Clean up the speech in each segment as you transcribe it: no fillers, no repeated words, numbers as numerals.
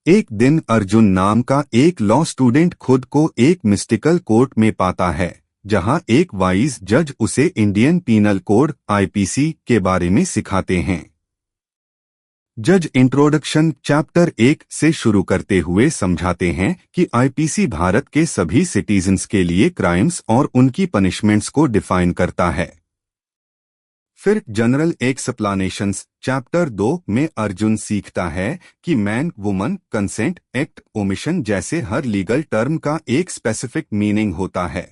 एक दिन अर्जुन नाम का एक लॉ स्टूडेंट खुद को एक मिस्टिकल कोर्ट में पाता है, जहां एक वाइज जज उसे इंडियन पीनल कोड आईपीसी के बारे में सिखाते हैं। जज इंट्रोडक्शन चैप्टर 1 से शुरू करते हुए समझाते हैं कि आईपीसी भारत के सभी सिटीजन्स के लिए क्राइम्स और उनकी पनिशमेंट्स को डिफाइन करता है। फिर जनरल एक्सप्लेनेशंस चैप्टर 2 में अर्जुन सीखता है कि man woman consent act omission जैसे हर लीगल टर्म का एक स्पेसिफिक मीनिंग होता है।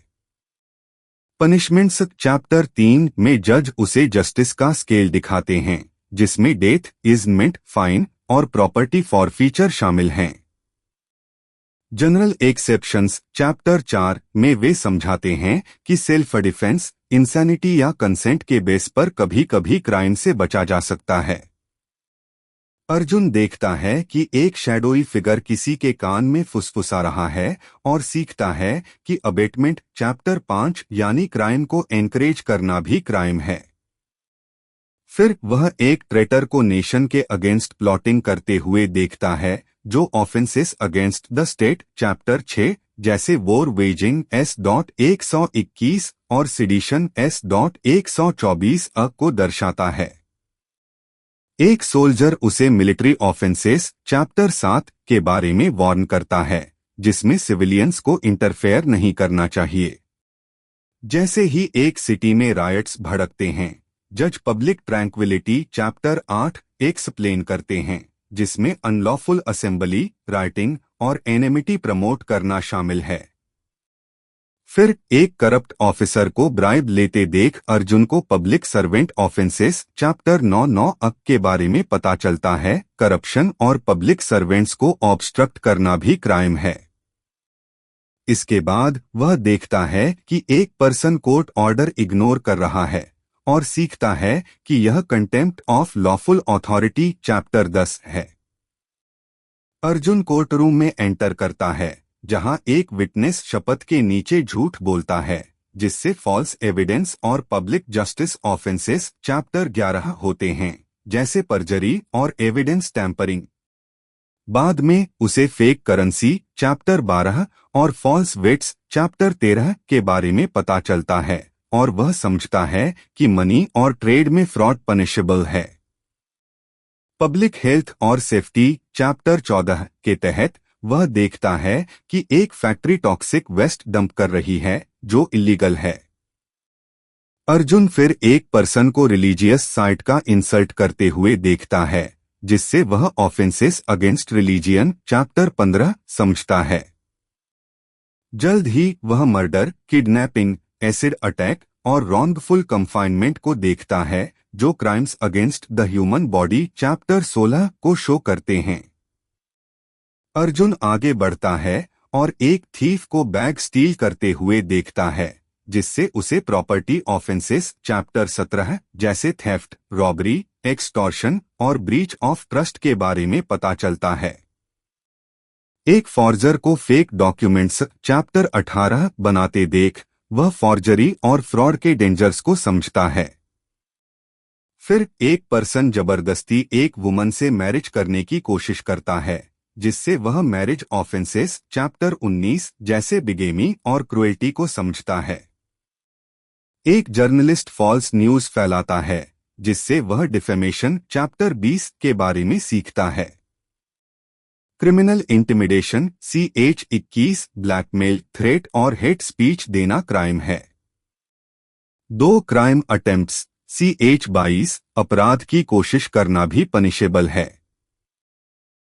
पनिशमेंट्स चैप्टर 3 में जज उसे जस्टिस का स्केल दिखाते हैं, जिसमें डेथ, इजमेंट, फाइन और प्रॉपर्टी फॉरफीचर शामिल हैं। जनरल एक्सेप्शंस चैप्टर 4 में वे समझाते हैं कि सेल्फ डिफेंस, इंसैनिटी या कंसेंट के बेस पर कभी कभी क्राइम से बचा जा सकता है। अर्जुन देखता है कि एक शैडोई फिगर किसी के कान में फुसफुसा रहा है और सीखता है कि अबेटमेंट चैप्टर 5 यानी क्राइम को एनकरेज करना भी क्राइम है। फिर वह एक ट्रेटर को नेशन के अगेंस्ट प्लॉटिंग करते हुए देखता है, जो offences against the state chapter 6 जैसे वॉर वेजिंग S.121 और सिडिशन S.124 को दर्शाता है। एक सोल्जर उसे मिलिट्री ऑफेंसेस चैप्टर 7 के बारे में वार्न करता है, जिसमें सिविलियंस को इंटरफेयर नहीं करना चाहिए। जैसे ही एक सिटी में रायट्स भड़कते हैं, जज पब्लिक ट्रैंक्विलिटी चैप्टर 8 एक्सप्लेन करते हैं, जिसमें अनलॉफुल असेंबली, राइटिंग और एनिमिटी प्रमोट करना शामिल है। फिर एक करप्ट ऑफिसर को ब्राइब लेते देख अर्जुन को पब्लिक सर्वेंट ऑफेंसेस चैप्टर 9 के बारे में पता चलता है। करप्शन और पब्लिक सर्वेंट्स को ऑब्स्ट्रक्ट करना भी क्राइम है। इसके बाद वह देखता है कि एक पर्सन कोर्ट ऑर्डर इग्नोर कर रहा है और सीखता है कि यह contempt of lawful authority chapter 10 है। अर्जुन कोर्ट रूम में एंटर करता है, जहां एक विटनेस शपथ के नीचे झूठ बोलता है, जिससे फॉल्स एविडेंस और पब्लिक जस्टिस ऑफेंसेस चैप्टर 11 होते हैं, जैसे परजरी और एविडेंस टैंपरिंग। बाद में उसे फेक करेंसी चैप्टर 12 और फॉल्स वेट्स चैप्टर 13 के बारे में पता चलता है और वह समझता है कि मनी और ट्रेड में फ्रॉड पनिशेबल है। पब्लिक हेल्थ और सेफ्टी चैप्टर 14 के तहत वह देखता है कि एक फैक्ट्री टॉक्सिक वेस्ट डंप कर रही है, जो इलीगल है। अर्जुन फिर एक पर्सन को रिलीजियस साइट का इंसल्ट करते हुए देखता है, जिससे वह ऑफेंसेस अगेंस्ट रिलीजियन चैप्टर 15 समझता है। जल्द ही वह मर्डर, किडनैपिंग, एसिड अटैक और रॉन्गफुल कंफाइनमेंट को देखता है, जो crimes against the human body chapter 16 को शो करते हैं। अर्जुन आगे बढ़ता है और एक थीफ को बैग स्टील करते हुए देखता है, जिससे उसे प्रॉपर्टी ऑफेंसेस चैप्टर 17 जैसे थेफ्ट, रॉबरी, एक्सटॉर्शन और ब्रीच ऑफ ट्रस्ट के बारे में पता चलता है। एक फॉर्जर को फेक डॉक्यूमेंट्स चैप्टर 18 बनाते देख वह फॉर्जरी और फ्रॉड के डेंजर्स को समझता है। फिर एक पर्सन जबरदस्ती एक वुमन से मैरिज करने की कोशिश करता है, जिससे वह मैरिज ऑफेंसेस चैप्टर 19 जैसे बिगेमी और क्रुएल्टी को समझता है। एक जर्नलिस्ट फॉल्स न्यूज फैलाता है, जिससे वह डिफेमेशन चैप्टर 20 के बारे में सीखता है। Criminal intimidation CH21 blackmail, threat और हेट स्पीच देना क्राइम है। 2 क्राइम अटेम्प्ट्स CH22 अपराध की कोशिश करना भी पनिशेबल है।